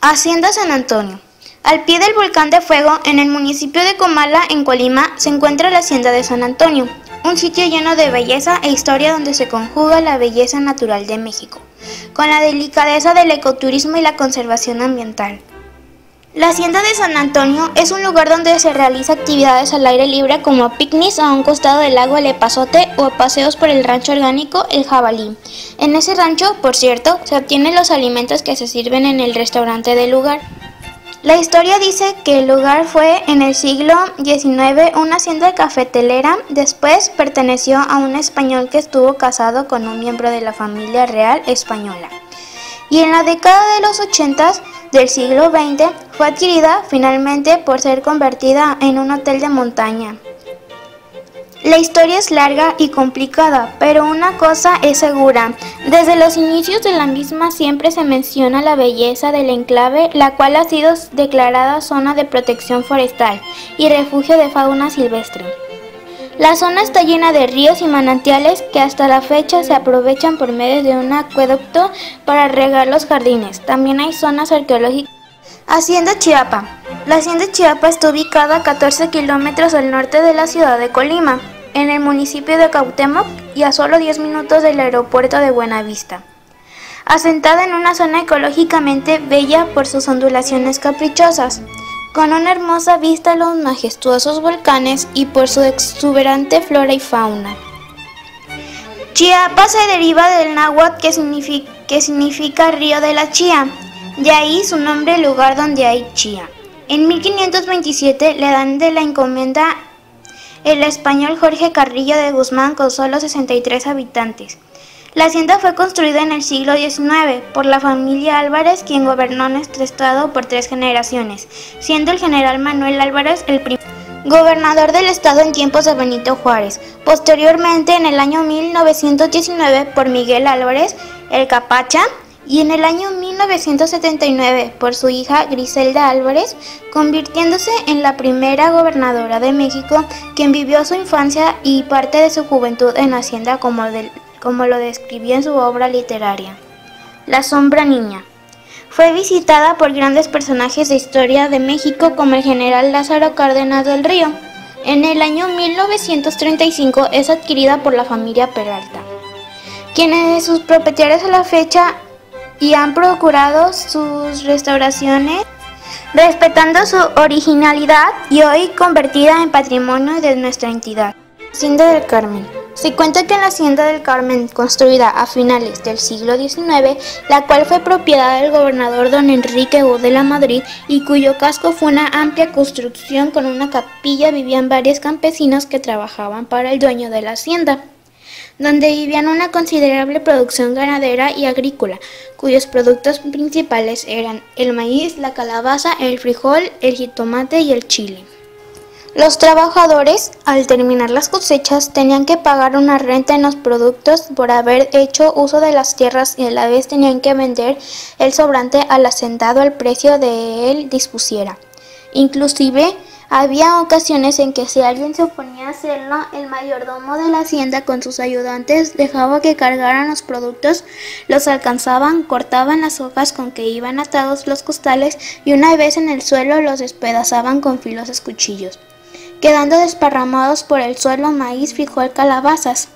Hacienda San Antonio. Al pie del volcán de Fuego, en el municipio de Comala, en Colima, se encuentra la Hacienda de San Antonio, un sitio lleno de belleza e historia donde se conjuga la belleza natural de México, con la delicadeza del ecoturismo y la conservación ambiental. La Hacienda de San Antonio es un lugar donde se realiza actividades al aire libre como picnics a un costado del lago El Epazote o paseos por el rancho orgánico El Jabalí. En ese rancho, por cierto, se obtienen los alimentos que se sirven en el restaurante del lugar. La historia dice que el lugar fue en el siglo XIX una hacienda cafetalera, después perteneció a un español que estuvo casado con un miembro de la familia real española. Y en la década de los 80 del siglo XX fue adquirida finalmente por ser convertida en un hotel de montaña. La historia es larga y complicada, pero una cosa es segura. Desde los inicios de la misma siempre se menciona la belleza del enclave, la cual ha sido declarada zona de protección forestal y refugio de fauna silvestre. La zona está llena de ríos y manantiales que hasta la fecha se aprovechan por medio de un acueducto para regar los jardines. También hay zonas arqueológicas. Hacienda Chiapa. La Hacienda Chiapa está ubicada a 14 kilómetros al norte de la ciudad de Colima, en el municipio de Cuauhtémoc y a solo 10 minutos del aeropuerto de Buenavista. Asentada en una zona ecológicamente bella por sus ondulaciones caprichosas, con una hermosa vista a los majestuosos volcanes y por su exuberante flora y fauna. Chiapa se deriva del náhuatl que significa río de la chía, de ahí su nombre lugar donde hay chía. En 1527 le dan de la encomienda el español Jorge Carrillo de Guzmán con solo 63 habitantes. La hacienda fue construida en el siglo XIX por la familia Álvarez, quien gobernó nuestro estado por 3 generaciones, siendo el general Manuel Álvarez el primer gobernador del estado en tiempos de Benito Juárez. Posteriormente, en el año 1919, por Miguel Álvarez, el Capacha, y en el año 1979 por su hija Griselda Álvarez, convirtiéndose en la primera gobernadora de México, quien vivió su infancia y parte de su juventud en la hacienda como lo describió en su obra literaria. La Sombra Niña. Fue visitada por grandes personajes de historia de México como el general Lázaro Cárdenas del Río. En el año 1935 es adquirida por la familia Peralta, quienes sus propietarios a la fecha y han procurado sus restauraciones, respetando su originalidad y hoy convertida en patrimonio de nuestra entidad. Hacienda del Carmen. Se cuenta que en la Hacienda del Carmen, construida a finales del siglo XIX, la cual fue propiedad del gobernador don Enrique U. de la Madrid y cuyo casco fue una amplia construcción con una capilla, vivían varios campesinos que trabajaban para el dueño de la hacienda, donde vivían una considerable producción ganadera y agrícola, cuyos productos principales eran el maíz, la calabaza, el frijol, el jitomate y el chile. Los trabajadores, al terminar las cosechas, tenían que pagar una renta en los productos por haber hecho uso de las tierras y a la vez tenían que vender el sobrante al hacendado al precio de él dispusiera. Inclusive, había ocasiones en que si alguien se oponía a hacerlo, el mayordomo de la hacienda con sus ayudantes dejaba que cargaran los productos, los alcanzaban, cortaban las hojas con que iban atados los costales y una vez en el suelo los despedazaban con filosos cuchillos, quedando desparramados por el suelo maíz, frijol, calabazas.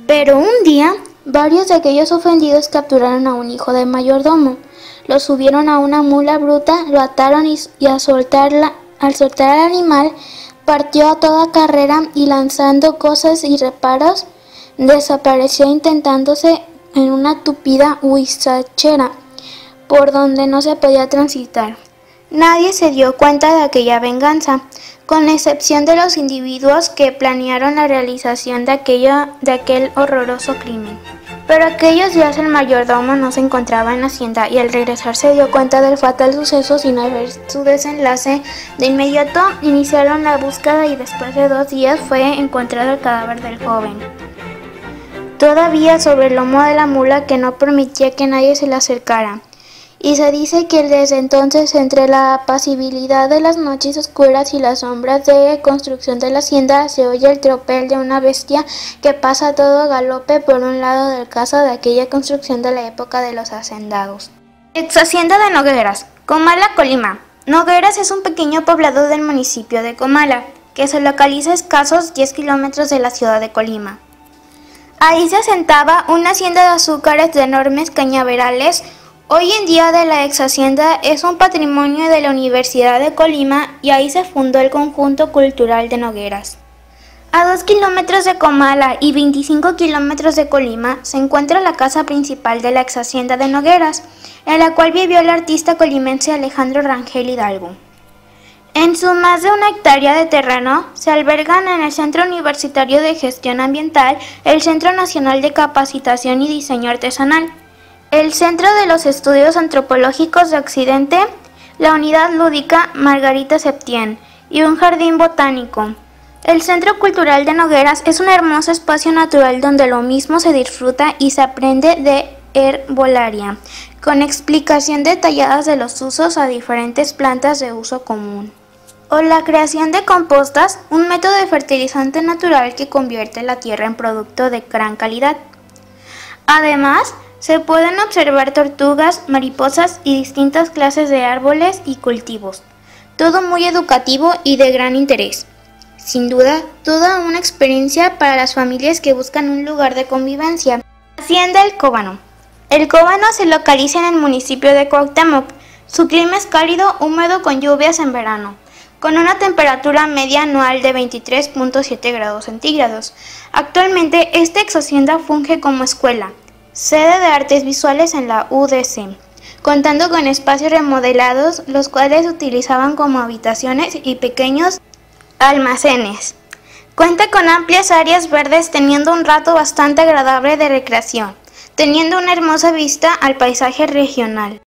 Pero un día, varios de aquellos ofendidos capturaron a un hijo del mayordomo, lo subieron a una mula bruta, lo ataron y al soltar al animal, partió a toda carrera y lanzando cosas y reparos, desapareció intentándose en una tupida huizachera, por donde no se podía transitar. Nadie se dio cuenta de aquella venganza, con excepción de los individuos que planearon la realización de aquel horroroso crimen. Pero aquellos días el mayordomo no se encontraba en la hacienda y al regresar se dio cuenta del fatal suceso sin haber su desenlace. De inmediato iniciaron la búsqueda y después de 2 días fue encontrado el cadáver del joven, todavía sobre el lomo de la mula que no permitía que nadie se le acercara. Y se dice que desde entonces, entre la apacibilidad de las noches oscuras y las sombras de construcción de la hacienda, se oye el tropel de una bestia que pasa a todo galope por un lado del caso de aquella construcción de la época de los hacendados. Ex Hacienda de Nogueras. Comala, Colima. Nogueras es un pequeño poblado del municipio de Comala, que se localiza a escasos 10 kilómetros de la ciudad de Colima. Ahí se asentaba una hacienda de azúcares de enormes cañaverales. Hoy en día de la ex hacienda es un patrimonio de la Universidad de Colima y ahí se fundó el Conjunto Cultural de Nogueras. A 2 kilómetros de Comala y 25 kilómetros de Colima se encuentra la casa principal de la ex hacienda de Nogueras, en la cual vivió el artista colimense Alejandro Rangel Hidalgo. En su más de 1 hectárea de terreno se albergan en el Centro Universitario de Gestión Ambiental, el Centro Nacional de Capacitación y Diseño Artesanal, el Centro de los Estudios Antropológicos de Occidente, la Unidad Lúdica Margarita Septién y un jardín botánico. El Centro Cultural de Nogueras es un hermoso espacio natural donde lo mismo se disfruta y se aprende de herbolaria, con explicación detalladas de los usos a diferentes plantas de uso común. O la creación de compostas, un método de fertilizante natural que convierte la tierra en producto de gran calidad. Además, se pueden observar tortugas, mariposas y distintas clases de árboles y cultivos. Todo muy educativo y de gran interés. Sin duda, toda una experiencia para las familias que buscan un lugar de convivencia. Hacienda El Cóbano. El Cóbano se localiza en el municipio de Cuauhtémoc. Su clima es cálido, húmedo con lluvias en verano, con una temperatura media anual de 23.7 grados centígrados. Actualmente, esta ex hacienda funge como escuela, sede de artes visuales en la UDC, contando con espacios remodelados, los cuales se utilizaban como habitaciones y pequeños almacenes. Cuenta con amplias áreas verdes, teniendo un rato bastante agradable de recreación, teniendo una hermosa vista al paisaje regional.